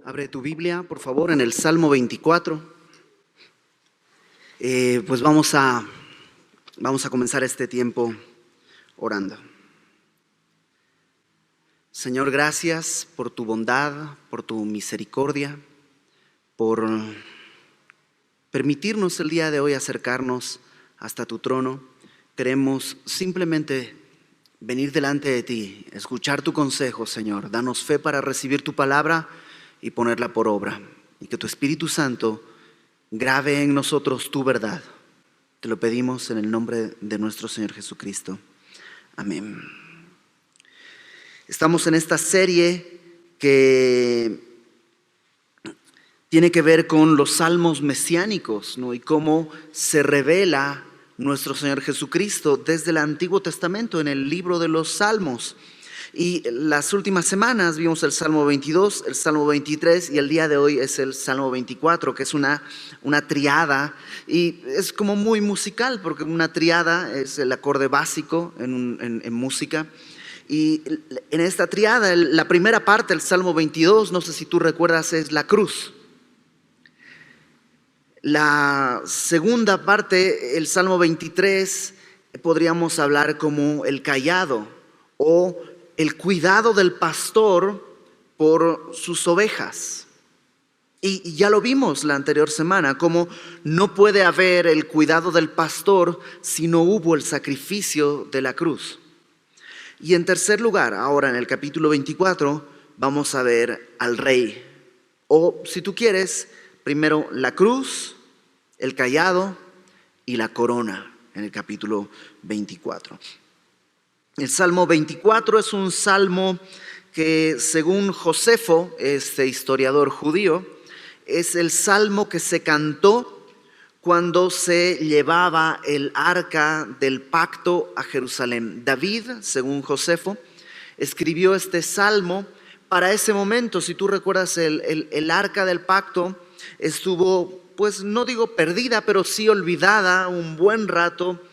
Abre tu Biblia, por favor, en el Salmo 24. Pues vamos a comenzar este tiempo orando. Señor, gracias por tu bondad, por tu misericordia, por permitirnos el día de hoy acercarnos hasta tu trono. Queremos simplemente venir delante de ti, escuchar tu consejo, Señor. Danos fe para recibir tu palabra y ponerla por obra. Y que tu Espíritu Santo grabe en nosotros tu verdad. Te lo pedimos en el nombre de nuestro Señor Jesucristo. Amén. Estamos en esta serie que tiene que ver con los salmos mesiánicos, ¿no? Y cómo se revela nuestro Señor Jesucristo desde el Antiguo Testamento en el libro de los Salmos. Y las últimas semanas vimos el Salmo 22, el Salmo 23 y el día de hoy es el Salmo 24, que es una triada y es como muy musical porque una triada es el acorde básico en música. Y en esta triada, la primera parte, el Salmo 22, no sé si tú recuerdas, es la cruz. La segunda parte, el Salmo 23, podríamos hablar como el cayado o el cuidado del pastor por sus ovejas. Y ya lo vimos la anterior semana, como no puede haber el cuidado del pastor si no hubo el sacrificio de la cruz. Y en tercer lugar, ahora en el capítulo 24, vamos a ver al rey. O si tú quieres, primero la cruz, el cayado y la corona en el capítulo 24. El Salmo 24 es un salmo que, según Josefo, este historiador judío, es el salmo que se cantó cuando se llevaba el arca del pacto a Jerusalén. David, según Josefo, escribió este salmo para ese momento. Si tú recuerdas, el arca del pacto estuvo, pues no digo perdida, pero sí olvidada un buen rato,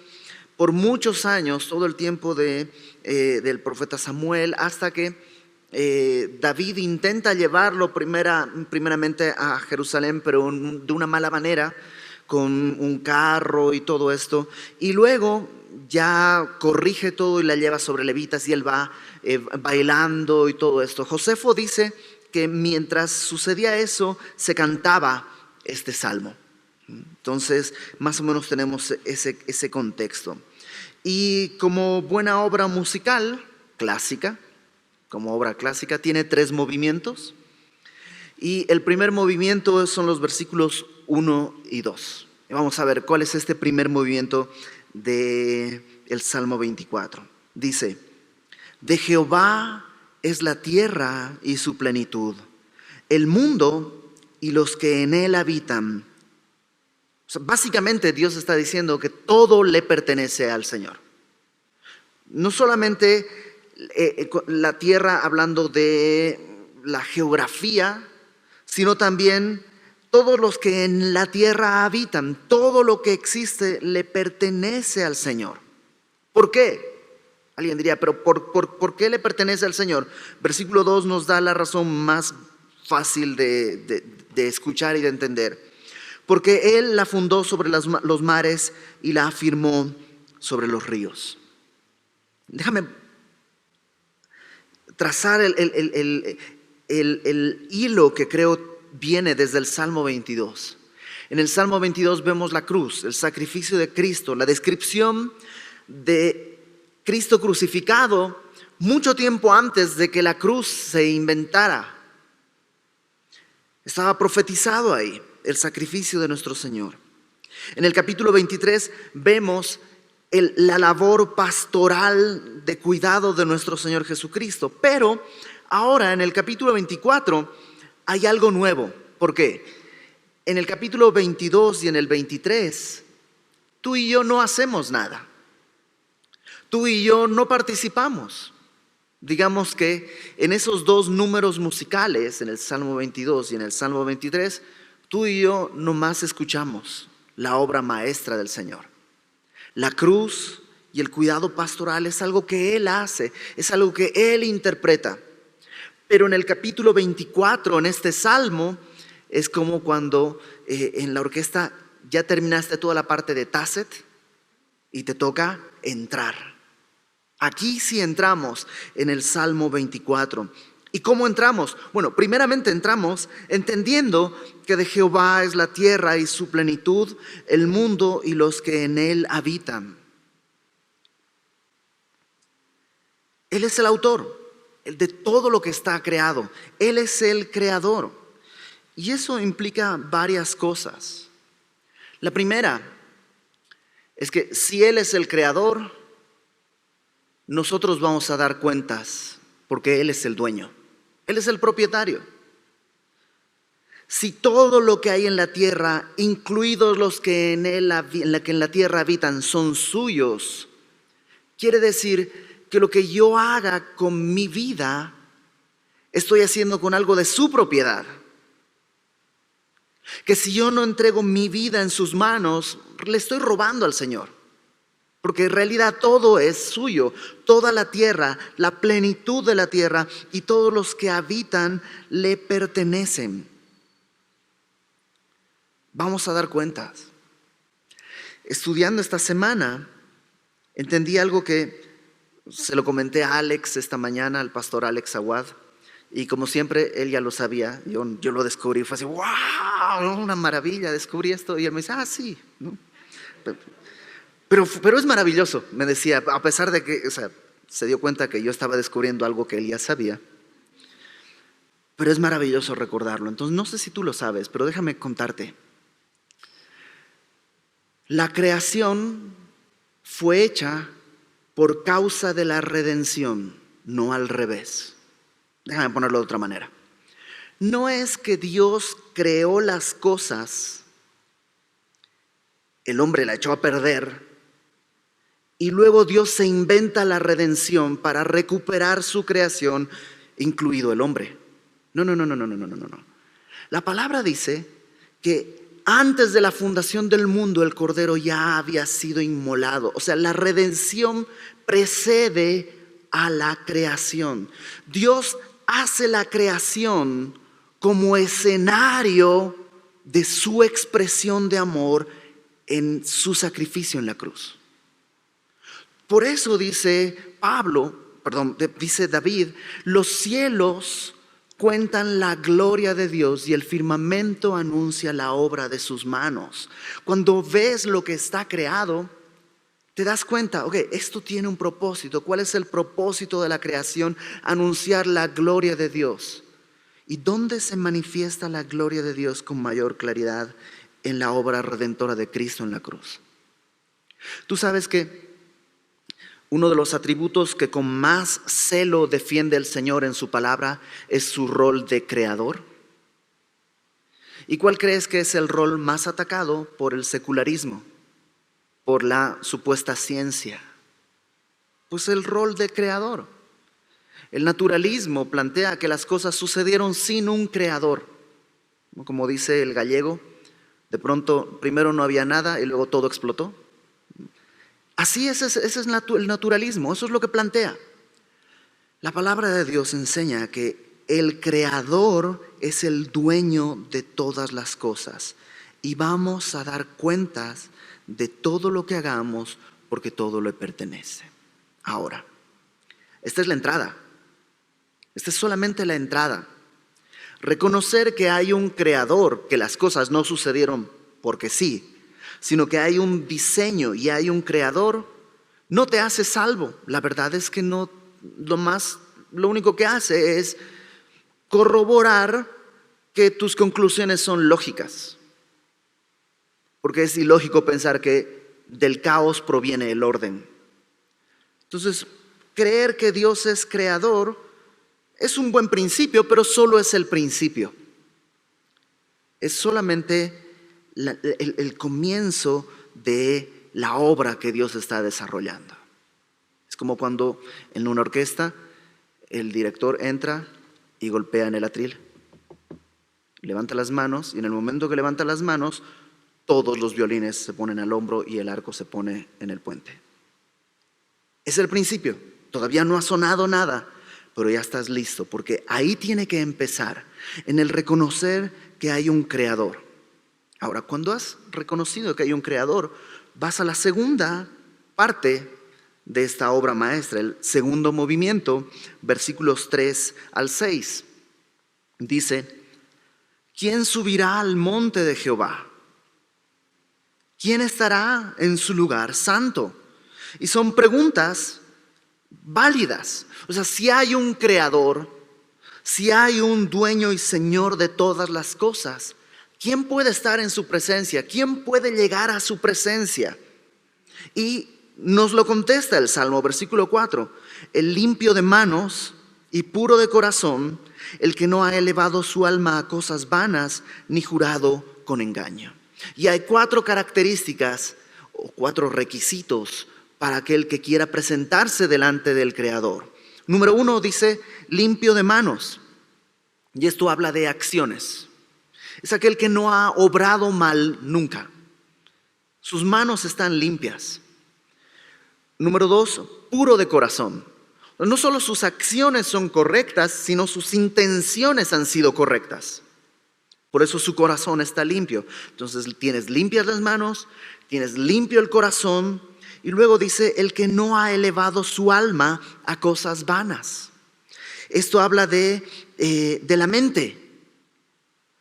por muchos años, todo el tiempo del profeta Samuel, hasta que David intenta llevarlo primeramente a Jerusalén, pero de una mala manera, con un carro y todo esto, y luego ya corrige todo y la lleva sobre levitas y él va bailando y todo esto. Josefo dice que mientras sucedía eso, se cantaba este salmo. Entonces, más o menos tenemos ese contexto. Y como buena obra musical clásica, tiene 3 movimientos. Y el primer movimiento son los versículos 1 y 2. Y vamos a ver cuál es este primer movimiento del Salmo 24. Dice: de Jehová es la tierra y su plenitud, el mundo y los que en él habitan. O sea, básicamente Dios está diciendo que todo le pertenece al Señor. No solamente la tierra hablando de la geografía, sino también todos los que en la tierra habitan. Todo lo que existe le pertenece al Señor. ¿Por qué? Alguien diría, pero ¿por qué le pertenece al Señor? Versículo 2 nos da la razón más fácil de escuchar y de entender. Porque Él la fundó sobre los mares y la afirmó sobre los ríos. Déjame trazar el hilo que creo viene desde el Salmo 22. En el Salmo 22 vemos la cruz, el sacrificio de Cristo, la descripción de Cristo crucificado mucho tiempo antes de que la cruz se inventara. Estaba profetizado ahí el sacrificio de nuestro Señor. En el capítulo 23 vemos la labor pastoral de cuidado de nuestro Señor Jesucristo. Pero ahora en el capítulo 24 hay algo nuevo. ¿Por qué? En el capítulo 22 y en el 23, tú y yo no hacemos nada. Tú y yo no participamos. Digamos que en esos 2 números musicales, en el Salmo 22 y en el Salmo 23, tú y yo nomás escuchamos la obra maestra del Señor. La cruz y el cuidado pastoral es algo que Él hace, es algo que Él interpreta. Pero en el capítulo 24, en este salmo, es como cuando en la orquesta ya terminaste toda la parte de Tácet y te toca entrar. Aquí sí entramos en el Salmo 24. ¿Y cómo entramos? Bueno, primeramente entramos entendiendo que de Jehová es la tierra y su plenitud, el mundo y los que en él habitan. Él es el autor de todo lo que está creado. Él es el creador. Y eso implica varias cosas. La primera es que si Él es el creador, nosotros vamos a dar cuentas porque Él es el dueño. Él es el propietario. Si todo lo que hay en la tierra, incluidos los que en la tierra habitan, son suyos, quiere decir que lo que yo haga con mi vida, estoy haciendo con algo de su propiedad. Que si yo no entrego mi vida en sus manos, le estoy robando al Señor. Porque en realidad todo es suyo, toda la tierra, la plenitud de la tierra y todos los que habitan le pertenecen. Vamos a dar cuentas. Estudiando esta semana, entendí algo que se lo comenté a Alex esta mañana, al pastor Alex Aguad, y como siempre él ya lo sabía, yo lo descubrí, fue así, wow, una maravilla, descubrí esto, y él me dice, sí, ¿no? Pero es maravilloso, me decía, a pesar de que, se dio cuenta que yo estaba descubriendo algo que él ya sabía, pero es maravilloso recordarlo. Entonces, no sé si tú lo sabes, pero déjame contarte. La creación fue hecha por causa de la redención, no al revés. Déjame ponerlo de otra manera. No es que Dios creó las cosas, el hombre la echó a perder, y luego Dios se inventa la redención para recuperar su creación, incluido el hombre. No. La palabra dice que antes de la fundación del mundo el Cordero ya había sido inmolado. O sea, la redención precede a la creación. Dios hace la creación como escenario de su expresión de amor en su sacrificio en la cruz. Por eso dice David, los cielos cuentan la gloria de Dios y el firmamento anuncia la obra de sus manos. Cuando ves lo que está creado, te das cuenta, esto tiene un propósito. ¿Cuál es el propósito de la creación? Anunciar la gloria de Dios. ¿Y dónde se manifiesta la gloria de Dios con mayor claridad? En la obra redentora de Cristo en la cruz. Tú sabes que uno de los atributos que con más celo defiende el Señor en su palabra es su rol de creador. ¿Y cuál crees que es el rol más atacado por el secularismo, por la supuesta ciencia? Pues el rol de creador. El naturalismo plantea que las cosas sucedieron sin un creador. Como dice el gallego, de pronto primero no había nada y luego todo explotó. Así ese es el naturalismo, eso es lo que plantea. La palabra de Dios enseña que el creador es el dueño de todas las cosas y vamos a dar cuentas de todo lo que hagamos porque todo le pertenece. Ahora, esta es la entrada. Esta es solamente la entrada. Reconocer que hay un creador, que las cosas no sucedieron porque sí, sino que hay un diseño y hay un creador, no te hace salvo. La verdad es que no, lo único que hace es corroborar que tus conclusiones son lógicas. Porque es ilógico pensar que del caos proviene el orden. Entonces, creer que Dios es creador es un buen principio, pero solo es el principio. Es solamente el comienzo de la obra que Dios está desarrollando. Es como cuando en una orquesta el director entra y golpea en el atril, levanta las manos y en el momento que levanta las manos todos los violines se ponen al hombro y el arco se pone en el puente. Es el principio, todavía no ha sonado nada, pero ya estás listo, porque ahí tiene que empezar, en el reconocer que hay un creador. Ahora, cuando has reconocido que hay un creador, vas a la segunda parte de esta obra maestra, el segundo movimiento, versículos 3 al 6. Dice: ¿quién subirá al monte de Jehová? ¿Quién estará en su lugar santo? Y son preguntas válidas. O sea, si hay un creador, si hay un dueño y señor de todas las cosas, ¿quién puede estar en su presencia? ¿Quién puede llegar a su presencia? Y nos lo contesta el Salmo, versículo 4. El limpio de manos y puro de corazón, el que no ha elevado su alma a cosas vanas, ni jurado con engaño. Y hay 4 características o 4 requisitos para aquel que quiera presentarse delante del Creador. Número 1 dice limpio de manos. Y esto habla de acciones. Es aquel que no ha obrado mal nunca. Sus manos están limpias. Número 2, puro de corazón. No solo sus acciones son correctas, sino sus intenciones han sido correctas. Por eso su corazón está limpio. Entonces tienes limpias las manos, tienes limpio el corazón. Y luego dice, el que no ha elevado su alma a cosas vanas. Esto habla de la mente,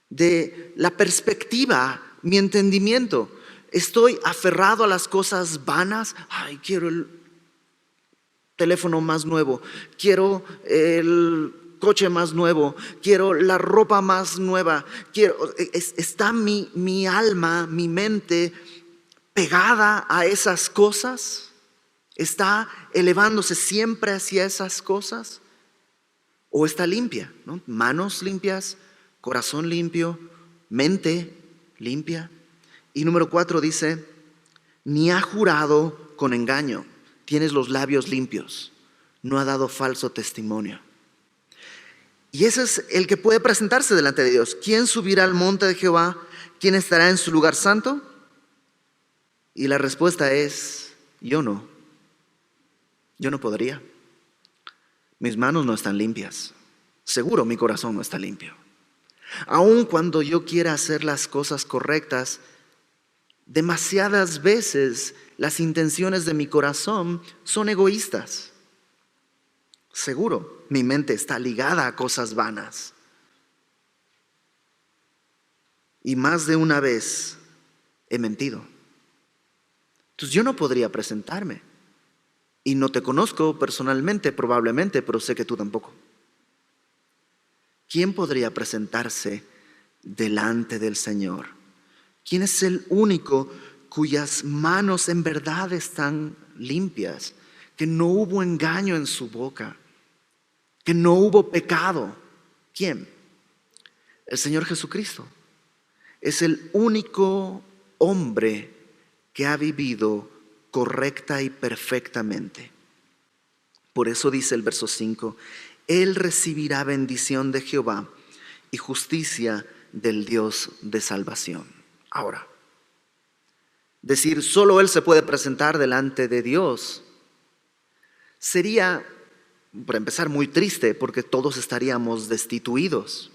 de la perspectiva, mi entendimiento. Estoy aferrado a las cosas vanas. Ay, quiero el teléfono más nuevo, quiero el coche más nuevo, quiero la ropa más nueva. Está mi alma, mi mente pegada a esas cosas. ¿Está elevándose siempre hacia esas cosas? ¿O está limpia? ¿No? Manos limpias, corazón limpio, mente limpia. Y número 4 dice, ni ha jurado con engaño. Tienes los labios limpios, no ha dado falso testimonio. Y ese es el que puede presentarse delante de Dios. ¿Quién subirá al monte de Jehová? ¿Quién estará en su lugar santo? Y la respuesta es, yo no. Yo no podría. Mis manos no están limpias. Seguro mi corazón no está limpio. Aun cuando yo quiera hacer las cosas correctas, demasiadas veces las intenciones de mi corazón son egoístas. Seguro, mi mente está ligada a cosas vanas. Y más de una vez he mentido. Entonces yo no podría presentarme. Y no te conozco personalmente, probablemente, pero sé que tú tampoco. ¿Quién podría presentarse delante del Señor? ¿Quién es el único cuyas manos en verdad están limpias? Que no hubo engaño en su boca, que no hubo pecado. ¿Quién? El Señor Jesucristo. Es el único hombre que ha vivido correcta y perfectamente. Por eso dice el verso 5, Él recibirá bendición de Jehová y justicia del Dios de salvación. Ahora, decir solo Él se puede presentar delante de Dios sería, para empezar, muy triste porque todos estaríamos destituidos.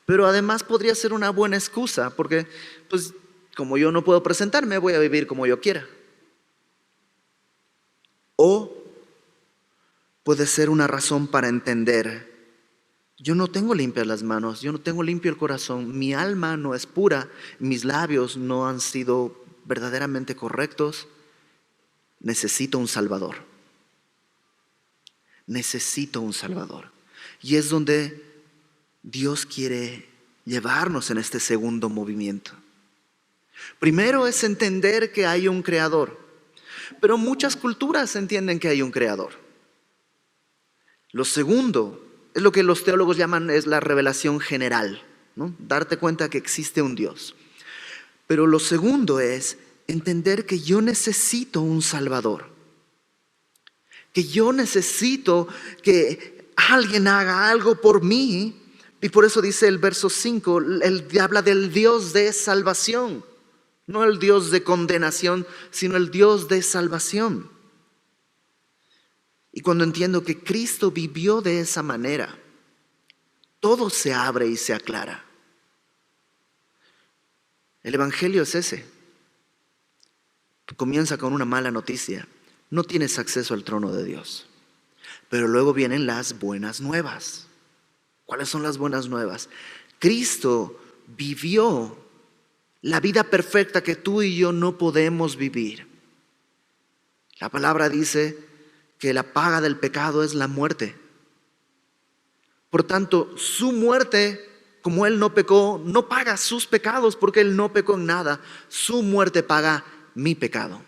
Pero además podría ser una buena excusa porque, pues, como yo no puedo presentarme, voy a vivir como yo quiera. O puede ser una razón para entender, yo no tengo limpias las manos, yo no tengo limpio el corazón, mi alma no es pura, mis labios no han sido verdaderamente correctos. Necesito un Salvador. Necesito un Salvador. Y es donde Dios quiere llevarnos en este segundo movimiento. Primero es entender que hay un creador, pero muchas culturas entienden que hay un creador. Lo segundo es lo que los teólogos llaman es la revelación general, ¿no? Darte cuenta que existe un Dios. Pero lo segundo es entender que yo necesito un Salvador, que yo necesito que alguien haga algo por mí. Y por eso dice el verso 5, él habla del Dios de salvación. No el Dios de condenación, sino el Dios de salvación. Y cuando entiendo que Cristo vivió de esa manera, todo se abre y se aclara. El Evangelio es ese. Comienza con una mala noticia. No tienes acceso al trono de Dios. Pero luego vienen las buenas nuevas. ¿Cuáles son las buenas nuevas? Cristo vivió la vida perfecta que tú y yo no podemos vivir. La palabra dice que la paga del pecado es la muerte. Por tanto, su muerte, como Él no pecó, no paga sus pecados porque Él no pecó en nada. Su muerte paga mi pecado.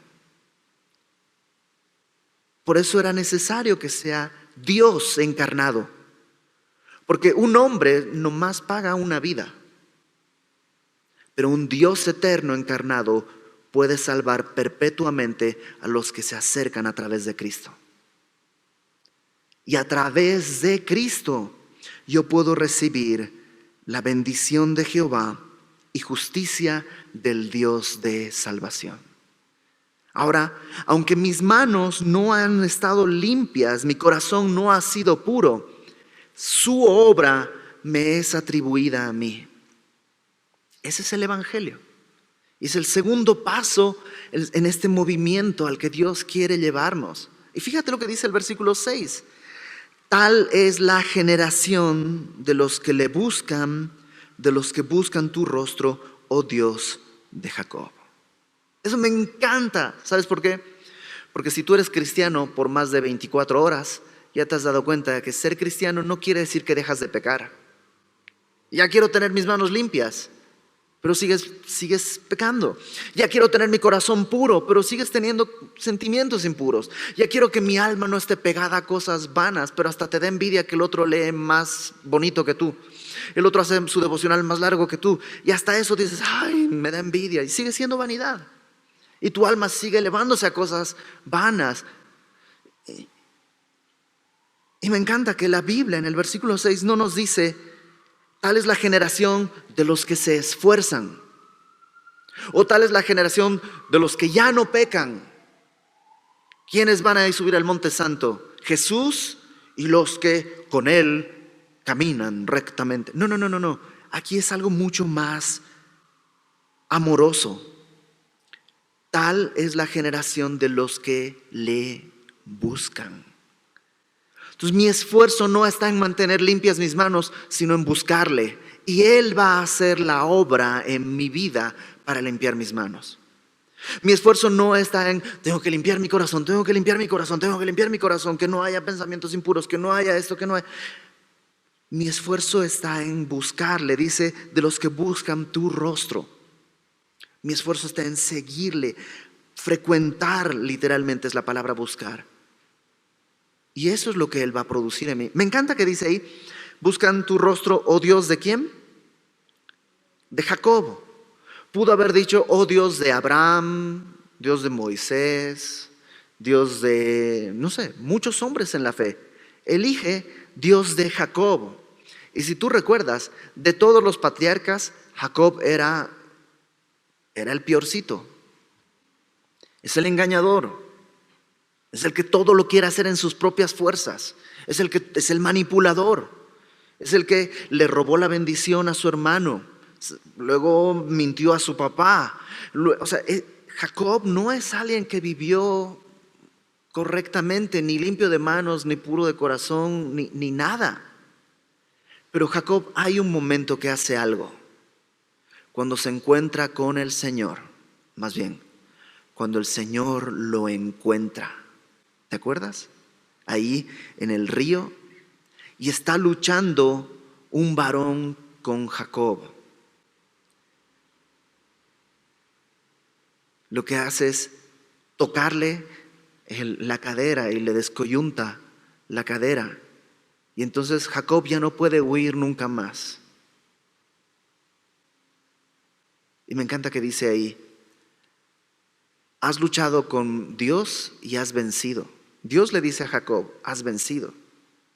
Por eso era necesario que sea Dios encarnado. Porque un hombre nomás paga una vida. Pero un Dios eterno encarnado puede salvar perpetuamente a los que se acercan a través de Cristo. Y a través de Cristo yo puedo recibir la bendición de Jehová y justicia del Dios de salvación. Ahora, aunque mis manos no han estado limpias, mi corazón no ha sido puro, su obra me es atribuida a mí. Ese es el Evangelio. Y es el segundo paso en este movimiento al que Dios quiere llevarnos. Y fíjate lo que dice el versículo 6. Tal es la generación de los que le buscan, de los que buscan tu rostro, oh Dios de Jacob. Eso me encanta. ¿Sabes por qué? Porque si tú eres cristiano por más de 24 horas, ya te has dado cuenta de que ser cristiano no quiere decir que dejas de pecar. Ya quiero tener mis manos limpias, pero sigues pecando. Ya quiero tener mi corazón puro, pero sigues teniendo sentimientos impuros. Ya quiero que mi alma no esté pegada a cosas vanas, pero hasta te da envidia que el otro lee más bonito que tú. El otro hace su devocional más largo que tú. Y hasta eso dices, ay, me da envidia. Y sigue siendo vanidad. Y tu alma sigue elevándose a cosas vanas. Y me encanta que la Biblia en el versículo 6 no nos dice, tal es la generación de los que se esfuerzan. O tal es la generación de los que ya no pecan. ¿Quiénes van a subir al monte santo? Jesús y los que con Él caminan rectamente. No. Aquí es algo mucho más amoroso. Tal es la generación de los que le buscan. Entonces mi esfuerzo no está en mantener limpias mis manos, sino en buscarle. Y Él va a hacer la obra en mi vida para limpiar mis manos. Mi esfuerzo no está en, tengo que limpiar mi corazón, que no haya pensamientos impuros, que no haya esto, que no haya. Mi esfuerzo está en buscarle, dice, de los que buscan tu rostro. Mi esfuerzo está en seguirle, frecuentar, literalmente es la palabra buscar. Y eso es lo que Él va a producir en mí. Me encanta que dice ahí, buscan tu rostro, oh Dios, ¿de quién? De Jacob. Pudo haber dicho, oh Dios de Abraham, Dios de Moisés, Dios de, no sé, muchos hombres en la fe. Elige Dios de Jacob. Y si tú recuerdas, de todos los patriarcas, Jacob era el peorcito. Es el engañador. Es el que todo lo quiere hacer en sus propias fuerzas. Es el manipulador. Es el que le robó la bendición a su hermano. Luego mintió a su papá. Jacob no es alguien que vivió correctamente, ni limpio de manos, ni puro de corazón, ni nada. Pero Jacob, hay un momento que hace algo. Cuando se encuentra con el Señor. Más bien, cuando el Señor lo encuentra. ¿Te acuerdas? Ahí en el río. Y está luchando un varón con Jacob. Lo que hace es tocarle la cadera y le descoyunta la cadera. Y entonces Jacob ya no puede huir nunca más. Y me encanta que dice ahí, has luchado con Dios y has vencido. Dios le dice a Jacob, has vencido.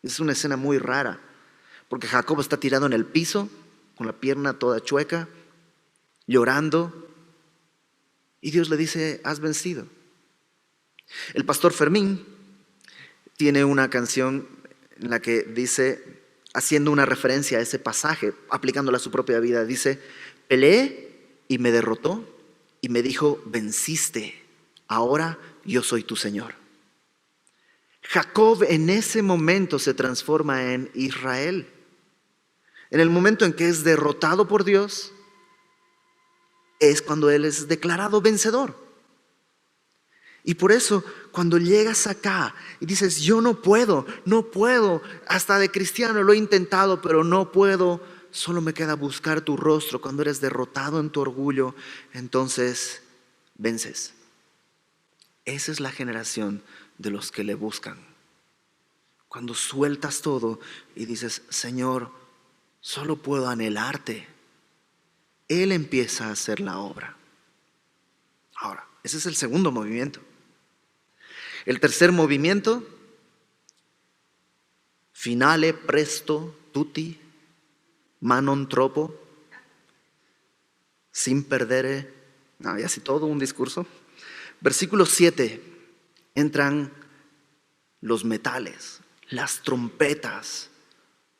Es una escena muy rara, porque Jacob está tirado en el piso, con la pierna toda chueca, llorando, y Dios le dice, has vencido. El pastor Fermín tiene una canción en la que dice, haciendo una referencia a ese pasaje, aplicándola a su propia vida, dice: peleé y me derrotó y me dijo, venciste, ahora yo soy tu Señor. Jacob en ese momento se transforma en Israel. En el momento en que es derrotado por Dios, es cuando él es declarado vencedor. Y por eso, cuando llegas acá y dices, yo no puedo, hasta de cristiano lo he intentado, pero no puedo, solo me queda buscar tu rostro. Cuando eres derrotado en tu orgullo, entonces vences. Esa es la generación de los que le buscan. Cuando sueltas todo y dices, Señor, solo puedo anhelarte, Él empieza a hacer la obra. Ahora, ese es el segundo movimiento. El tercer movimiento, finale presto tutti, manon troppo, sin perdere, y así todo un discurso. Versículo 7, entran los metales, las trompetas,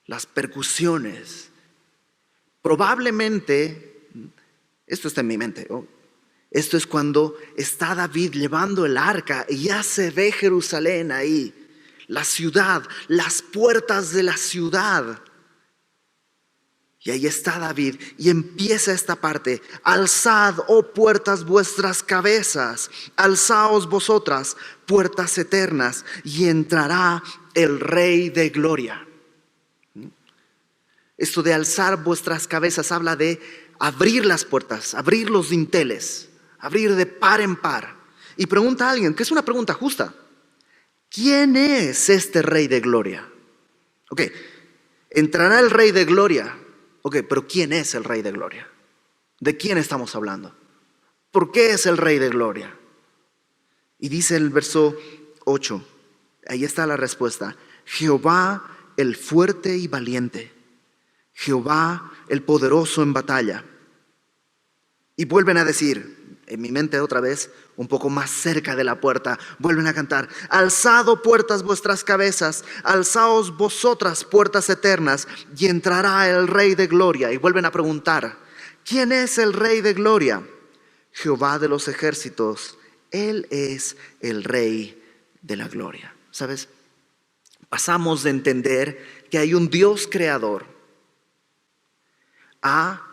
las percusiones. Probablemente, esto está en mi mente, esto es cuando está David llevando el arca y ya se ve Jerusalén ahí, la ciudad, las puertas de la ciudad. Y ahí está David y empieza esta parte: alzad, oh puertas, vuestras cabezas, alzaos vosotras, puertas eternas, y entrará el Rey de gloria. Esto de alzar vuestras cabezas habla de abrir las puertas, abrir los dinteles, abrir de par en par. Y pregunta a alguien, que es una pregunta justa: ¿quién es este Rey de gloria? Ok, entrará el Rey de gloria. Ok, pero ¿quién es el Rey de gloria? ¿De quién estamos hablando? ¿Por qué es el Rey de gloria? Y dice el verso 8, ahí está la respuesta: Jehová el fuerte y valiente, Jehová el poderoso en batalla. Y vuelven a decir, en mi mente otra vez, un poco más cerca de la puerta, vuelven a cantar: alzad, oh puertas, vuestras cabezas, alzaos vosotras, puertas eternas, y entrará el Rey de gloria. Y vuelven a preguntar, ¿quién es el Rey de gloria? Jehová de los ejércitos, Él es el Rey de la gloria. ¿Sabes? Pasamos de entender que hay un Dios creador a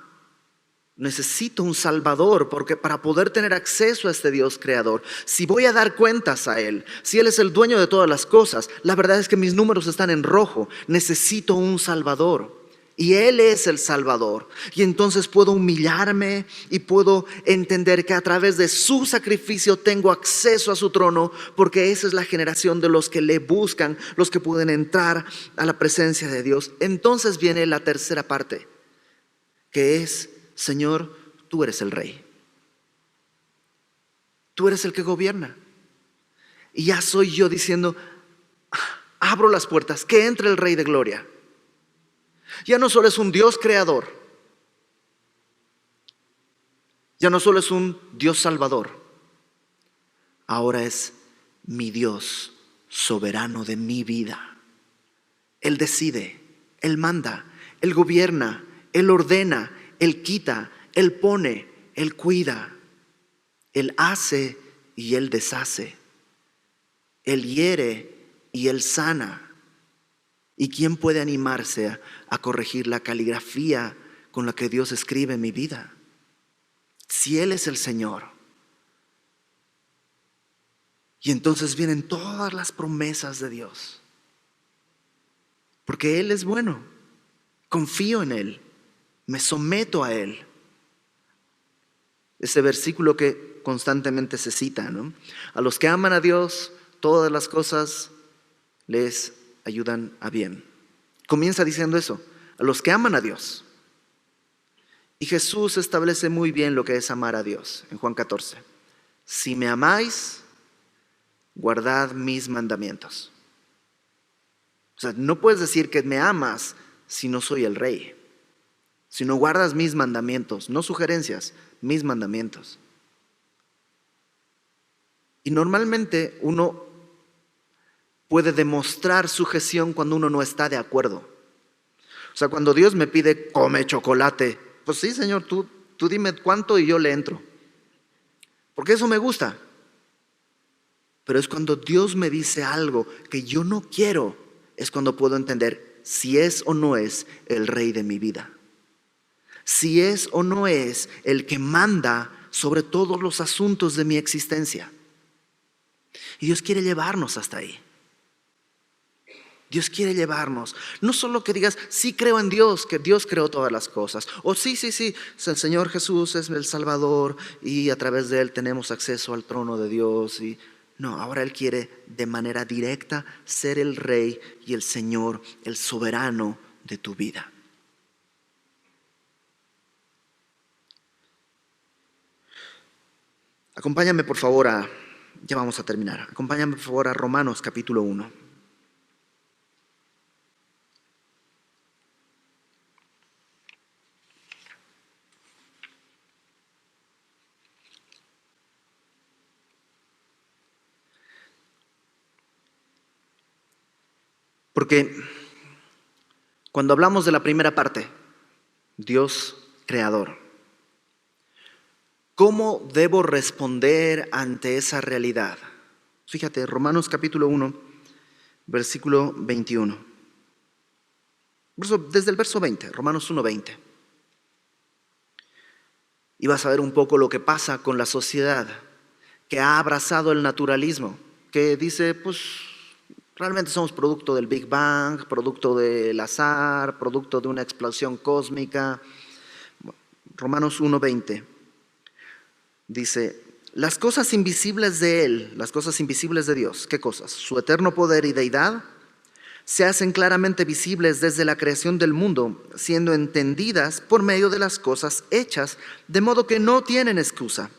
necesito un Salvador, porque para poder tener acceso a este Dios creador, si voy a dar cuentas a Él, si Él es el dueño de todas las cosas, la verdad es que mis números están en rojo. Necesito un Salvador y Él es el Salvador. Y entonces puedo humillarme y puedo entender que a través de su sacrificio tengo acceso a su trono, porque esa es la generación de los que le buscan, los que pueden entrar a la presencia de Dios. Entonces viene la tercera parte, que es: Señor, tú eres el Rey. Tú eres el que gobierna. Y ya soy yo diciendo, abro las puertas, que entre el Rey de gloria. Ya no solo es un Dios creador, ya no solo es un Dios salvador, ahora es mi Dios soberano de mi vida. Él decide, Él manda, Él gobierna, Él ordena, Él quita, Él pone, Él cuida, Él hace y Él deshace, Él hiere y Él sana. ¿Y quién puede animarse a corregir la caligrafía con la que Dios escribe mi vida? Si Él es el Señor. Y entonces vienen todas las promesas de Dios, porque Él es bueno. Confío en Él, me someto a Él. Ese versículo que constantemente se cita, ¿no? A los que aman a Dios, todas las cosas les ayudan a bien. Comienza diciendo eso: a los que aman a Dios. Y Jesús establece muy bien lo que es amar a Dios en Juan 14. Si me amáis, guardad mis mandamientos. O sea, no puedes decir que me amas si no soy el Rey, si no guardas mis mandamientos, no sugerencias, mis mandamientos. Y normalmente uno puede demostrar sujeción cuando uno no está de acuerdo. O sea, cuando Dios me pide, come chocolate, pues sí, Señor, tú dime cuánto y yo le entro. Porque eso me gusta. Pero es cuando Dios me dice algo que yo no quiero, es cuando puedo entender si es o no es el rey de mi vida. Si es o no es el que manda sobre todos los asuntos de mi existencia. Y Dios quiere llevarnos hasta ahí. Dios quiere llevarnos. No solo que digas, sí creo en Dios, que Dios creó todas las cosas. O sí, el Señor Jesús es el Salvador y a través de Él tenemos acceso al trono de Dios. No, ahora Él quiere de manera directa ser el Rey y el Señor, el soberano de tu vida. Acompáñame por favor ya vamos a terminar. Acompáñame por favor a Romanos capítulo 1. Porque cuando hablamos de la primera parte, Dios creador, ¿cómo debo responder ante esa realidad? Fíjate, Romanos capítulo 1, versículo 21. Desde el verso 20, Romanos 1, 20. Y vas a ver un poco lo que pasa con la sociedad que ha abrazado el naturalismo, que dice, pues realmente somos producto del Big Bang, producto del azar, producto de una explosión cósmica. Romanos 1, 20. Dice, las cosas invisibles de Él, las cosas invisibles de Dios, ¿qué cosas? Su eterno poder y deidad se hacen claramente visibles desde la creación del mundo, siendo entendidas por medio de las cosas hechas, de modo que no tienen excusa.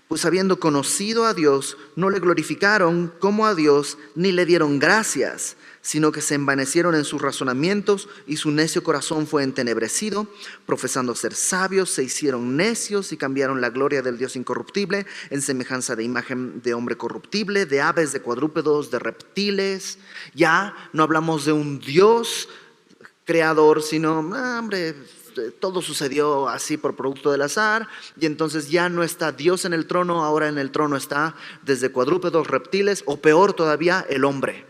Pues habiendo conocido a Dios, no le glorificaron como a Dios, ni le dieron gracias, sino que se envanecieron en sus razonamientos y su necio corazón fue entenebrecido. Profesando ser sabios, se hicieron necios y cambiaron la gloria del Dios incorruptible en semejanza de imagen de hombre corruptible, de aves, de cuadrúpedos, de reptiles. Ya no hablamos de un Dios creador, sino, todo sucedió así por producto del azar, y entonces ya no está Dios en el trono, ahora en el trono está desde cuadrúpedos, reptiles, o peor todavía, el hombre.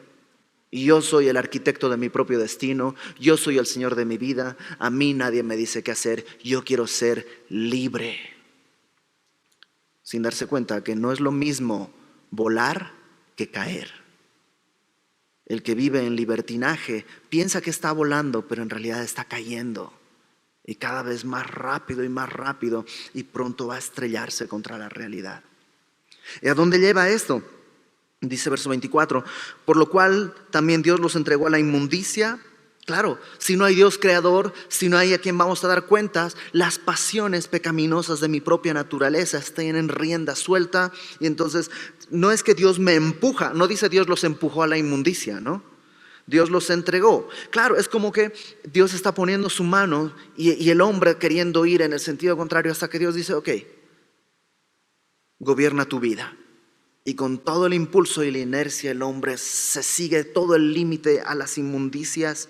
Y yo soy el arquitecto de mi propio destino, yo soy el Señor de mi vida, a mí nadie me dice qué hacer, yo quiero ser libre. Sin darse cuenta que no es lo mismo volar que caer. El que vive en libertinaje piensa que está volando, pero en realidad está cayendo. Y cada vez más rápido, y pronto va a estrellarse contra la realidad. ¿Y a dónde lleva esto? Dice verso 24, por lo cual también Dios los entregó a la inmundicia. Claro, si no hay Dios creador, si no hay a quien vamos a dar cuentas, las pasiones pecaminosas de mi propia naturaleza tienen rienda suelta. Y entonces no es que Dios me empuja, no dice Dios los empujó a la inmundicia, ¿no? Dios los entregó. Claro, es como que Dios está poniendo su mano y el hombre queriendo ir en el sentido contrario hasta que Dios dice, ok, gobierna tu vida. Y con todo el impulso y la inercia el hombre se sigue todo el límite a las inmundicias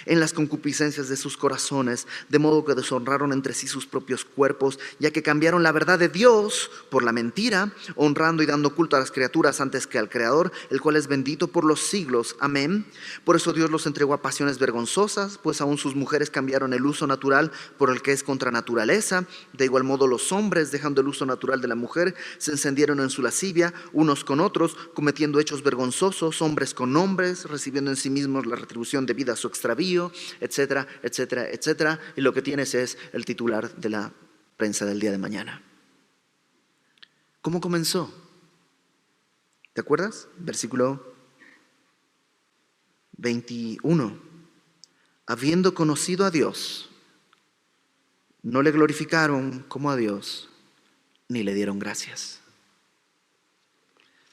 en las concupiscencias de sus corazones, de modo que deshonraron entre sí sus propios cuerpos, ya que cambiaron la verdad de Dios por la mentira, honrando y dando culto a las criaturas antes que al Creador, el cual es bendito por los siglos. Amén. Por eso Dios los entregó a pasiones vergonzosas, pues aún sus mujeres cambiaron el uso natural por el que es contra naturaleza. De igual modo los hombres, dejando el uso natural de la mujer, se encendieron en su lascivia, unos con otros, cometiendo hechos vergonzosos, hombres con hombres, recibiendo en sí mismos la retribución debida a su extravío, etcétera, etcétera, etcétera. Y lo que tienes es el titular de la prensa del día de mañana. ¿Cómo comenzó? ¿Te acuerdas? Versículo 21. Habiendo conocido a Dios, no le glorificaron como a Dios, ni le dieron gracias.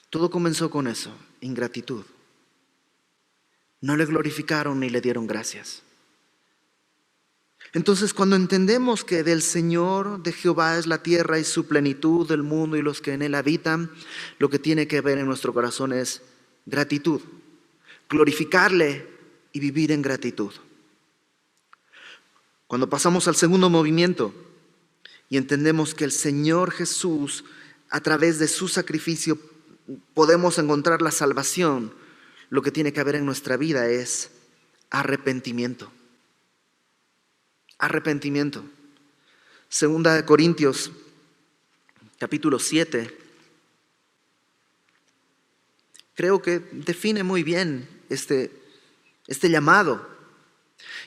Todo comenzó con eso, ingratitud. No le glorificaron ni le dieron gracias. Entonces, cuando entendemos que del Señor, de Jehová es la tierra y su plenitud, el mundo y los que en él habitan, lo que tiene que haber en nuestro corazón es gratitud. glorificarle y vivir en gratitud. Cuando pasamos al segundo movimiento y entendemos que el Señor Jesús, a través de su sacrificio, podemos encontrar la salvación, lo que tiene que haber en nuestra vida es arrepentimiento. Arrepentimiento. Segunda de Corintios, capítulo 7. Creo que define muy bien este llamado,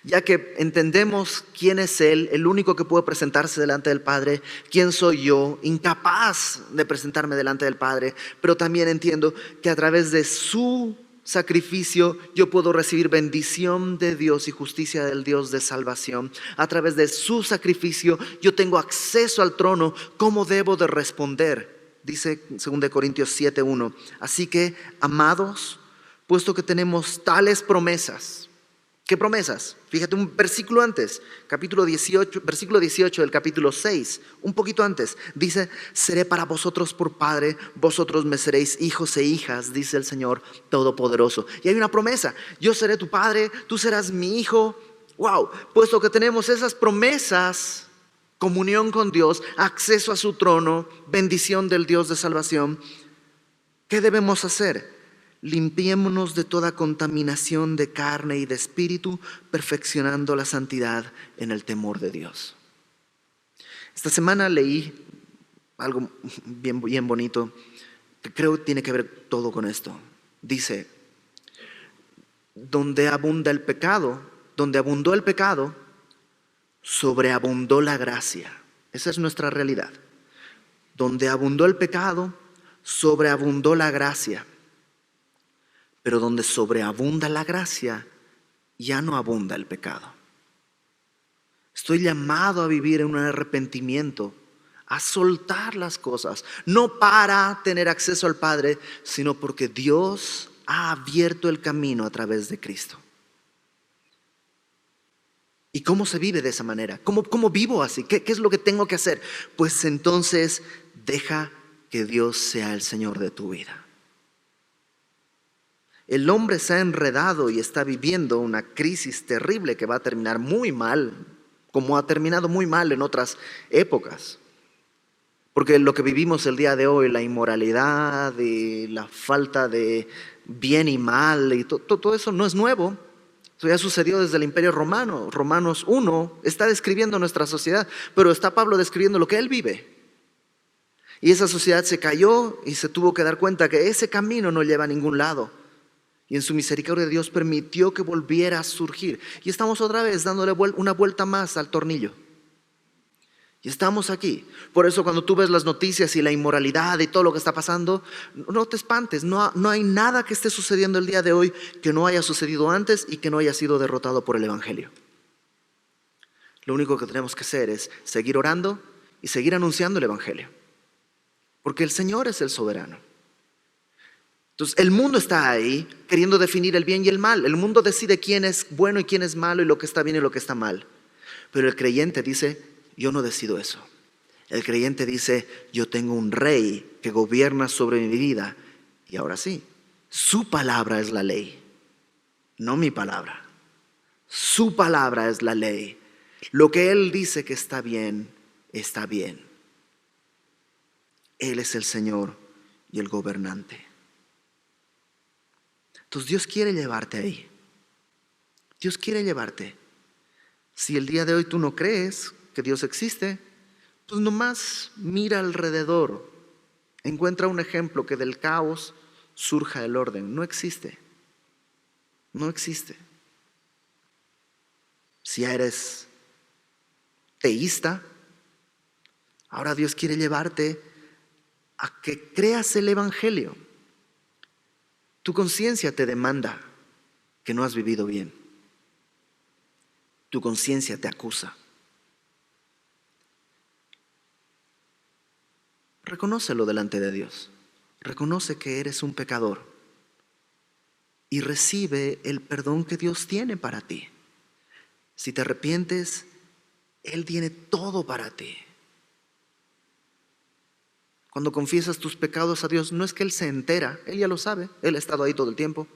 ya que entendemos quién es Él, el único que puede presentarse delante del Padre, quién soy yo, incapaz de presentarme delante del Padre, pero también entiendo que a través de su sacrificio yo puedo recibir bendición de Dios y justicia del Dios de salvación. A través de su sacrificio yo tengo acceso al trono. ¿Cómo debo de responder? Dice 2 Corintios 7:1. Así que, amados, puesto que tenemos tales promesas. ¿Qué promesas? Fíjate un versículo antes, versículo 18 del capítulo 6, un poquito antes. Dice, seré para vosotros por padre, vosotros me seréis hijos e hijas, dice el Señor Todopoderoso. Y hay una promesa, yo seré tu padre, tú serás mi hijo. Wow, puesto que tenemos esas promesas, comunión con Dios, acceso a su trono, bendición del Dios de salvación, ¿qué debemos hacer? Limpiémonos de toda contaminación de carne y de espíritu, perfeccionando la santidad en el temor de Dios. Esta semana leí algo bien bonito que creo que tiene que ver todo con esto. Dice, donde abundó el pecado, sobreabundó la gracia. Esa es nuestra realidad. Donde abundó el pecado, sobreabundó la gracia. Pero donde sobreabunda la gracia, ya no abunda el pecado. Estoy llamado a vivir en un arrepentimiento, a soltar las cosas, no para tener acceso al Padre, sino porque Dios ha abierto el camino a través de Cristo. ¿Y cómo se vive de esa manera? ¿Cómo vivo así? ¿Qué es lo que tengo que hacer? Pues entonces deja que Dios sea el Señor de tu vida. El hombre se ha enredado y está viviendo una crisis terrible que va a terminar muy mal, como ha terminado muy mal en otras épocas. Porque lo que vivimos el día de hoy, la inmoralidad y la falta de bien y mal, y todo eso no es nuevo. Eso ya sucedió desde el Imperio Romano. Romanos 1 está describiendo nuestra sociedad, pero está Pablo describiendo lo que él vive. Y esa sociedad se cayó y se tuvo que dar cuenta que ese camino no lleva a ningún lado. Y en su misericordia Dios permitió que volviera a surgir. Y estamos otra vez dándole una vuelta más al tornillo. Y estamos aquí. Por eso cuando tú ves las noticias y la inmoralidad y todo lo que está pasando, no te espantes. No hay nada que esté sucediendo el día de hoy que no haya sucedido antes y que no haya sido derrotado por el Evangelio. Lo único que tenemos que hacer es seguir orando y seguir anunciando el Evangelio. Porque el Señor es el soberano. Entonces el mundo está ahí queriendo definir el bien y el mal. El mundo decide quién es bueno y quién es malo y lo que está bien y lo que está mal. Pero el creyente dice, yo no decido eso. El creyente dice, yo tengo un rey que gobierna sobre mi vida. Y ahora sí, su palabra es la ley, no mi palabra. Su palabra es la ley. Lo que Él dice que está bien, está bien. Él es el Señor y el gobernante. Entonces Dios quiere llevarte ahí. Dios quiere llevarte. Si el día de hoy tú no crees que Dios existe, pues nomás mira alrededor. Encuentra un ejemplo que del caos surja el orden. No existe. No existe. Si eres teísta, ahora Dios quiere llevarte a que creas el Evangelio. Tu conciencia te demanda que no has vivido bien. Tu conciencia te acusa. Reconócelo delante de Dios. Reconoce que eres un pecador y recibe el perdón que Dios tiene para ti. Si te arrepientes, Él tiene todo para ti. Cuando confiesas tus pecados a Dios, no es que Él se entera, Él ya lo sabe, Él ha estado ahí todo el tiempo.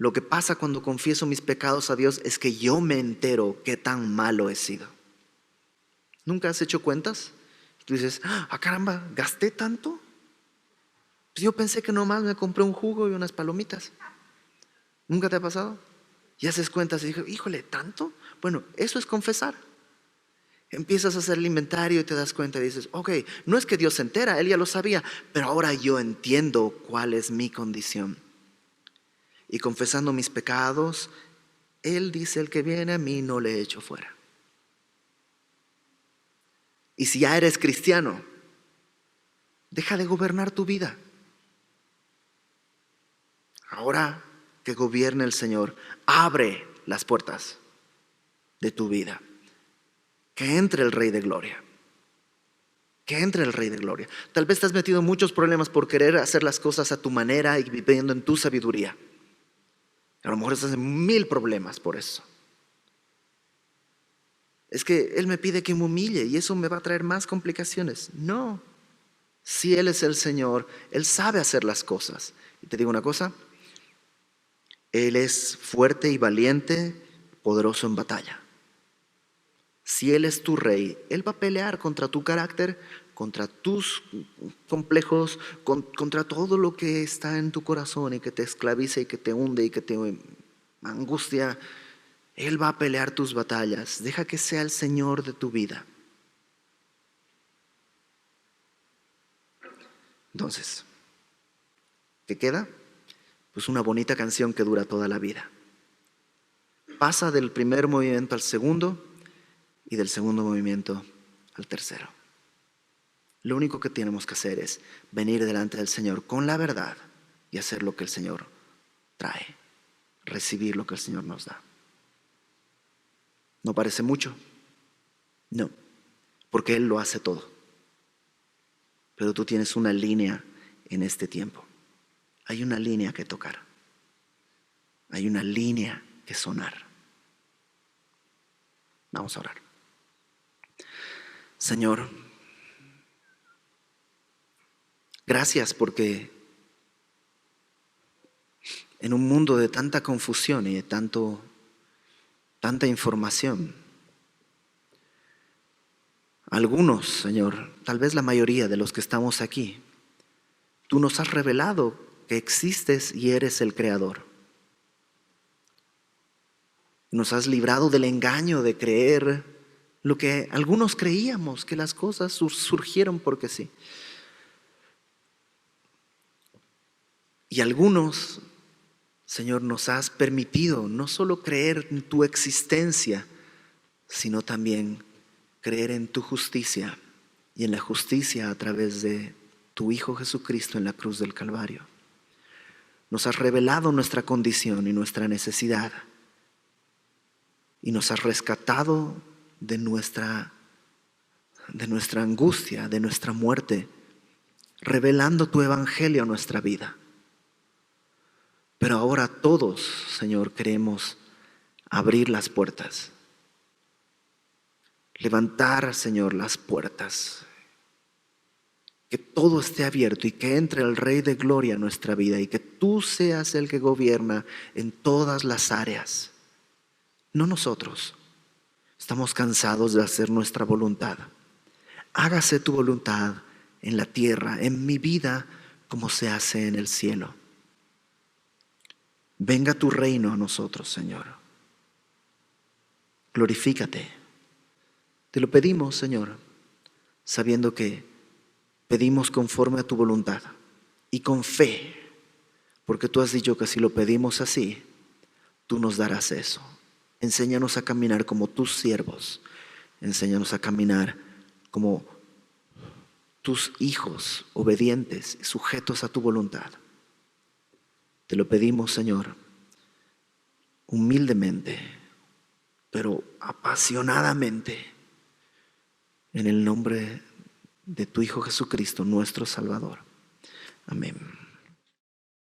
Lo que pasa cuando confieso mis pecados a Dios es que yo me entero qué tan malo he sido. ¿Nunca has hecho cuentas? Tú dices, caramba, ¿gasté tanto? Pues yo pensé que nomás me compré un jugo y unas palomitas. ¿Nunca te ha pasado? Y haces cuentas y dices, híjole, ¿tanto? Bueno, eso es confesar. Empiezas a hacer el inventario y te das cuenta y dices, ok, no es que Dios se entera, Él ya lo sabía, pero ahora yo entiendo cuál es mi condición. Y confesando mis pecados, Él dice, el que viene a mí no le echo fuera. Y si ya eres cristiano, deja de gobernar tu vida. Ahora que gobierne el Señor, abre las puertas de tu vida. Que entre el Rey de Gloria. Que entre el Rey de Gloria. Tal vez te has metido en muchos problemas por querer hacer las cosas a tu manera y viviendo en tu sabiduría. A lo mejor estás en 1000 problemas por eso. Es que Él me pide que me humille y eso me va a traer más complicaciones. No. Si Él es el Señor, Él sabe hacer las cosas. Y te digo una cosa, Él es fuerte y valiente, poderoso en batalla. Si Él es tu rey, Él va a pelear contra tu carácter, contra tus complejos, contra todo lo que está en tu corazón y que te esclaviza y que te hunde y que te angustia. Él va a pelear tus batallas. Deja que sea el Señor de tu vida. Entonces, ¿qué queda? Pues una bonita canción que dura toda la vida. Pasa del primer movimiento al segundo y del segundo movimiento al tercero. Lo único que tenemos que hacer es venir delante del Señor con la verdad y hacer lo que el Señor trae, recibir lo que el Señor nos da. ¿No parece mucho? No, porque Él lo hace todo. Pero tú tienes una línea en este tiempo. Hay una línea que tocar. Hay una línea que sonar. Vamos a orar. Señor, gracias porque en un mundo de tanta confusión y de tanta información, algunos, Señor, tal vez la mayoría de los que estamos aquí, tú nos has revelado que existes y eres el Creador. Nos has librado del engaño de creer lo que algunos creíamos, que las cosas surgieron porque sí. Y algunos, Señor, nos has permitido no solo creer en tu existencia, sino también creer en tu justicia y en la justicia a través de tu Hijo Jesucristo en la cruz del Calvario. Nos has revelado nuestra condición y nuestra necesidad y nos has rescatado de nuestra angustia, de nuestra muerte, revelando tu evangelio a nuestra vida. Pero ahora todos, Señor, queremos abrir las puertas. Levantar, Señor, las puertas. Que todo esté abierto y que entre el Rey de Gloria a nuestra vida y que tú seas el que gobierna en todas las áreas. No nosotros. Estamos cansados de hacer nuestra voluntad. Hágase tu voluntad en la tierra, en mi vida, como se hace en el cielo. Venga tu reino a nosotros, Señor. Glorifícate. Te lo pedimos, Señor, sabiendo que pedimos conforme a tu voluntad y con fe, porque tú has dicho que si lo pedimos así, tú nos darás eso. Enséñanos a caminar como tus siervos. Enséñanos a caminar como tus hijos, obedientes, sujetos a tu voluntad. Te lo pedimos, Señor, humildemente, pero apasionadamente, en el nombre de tu Hijo Jesucristo, nuestro Salvador. Amén.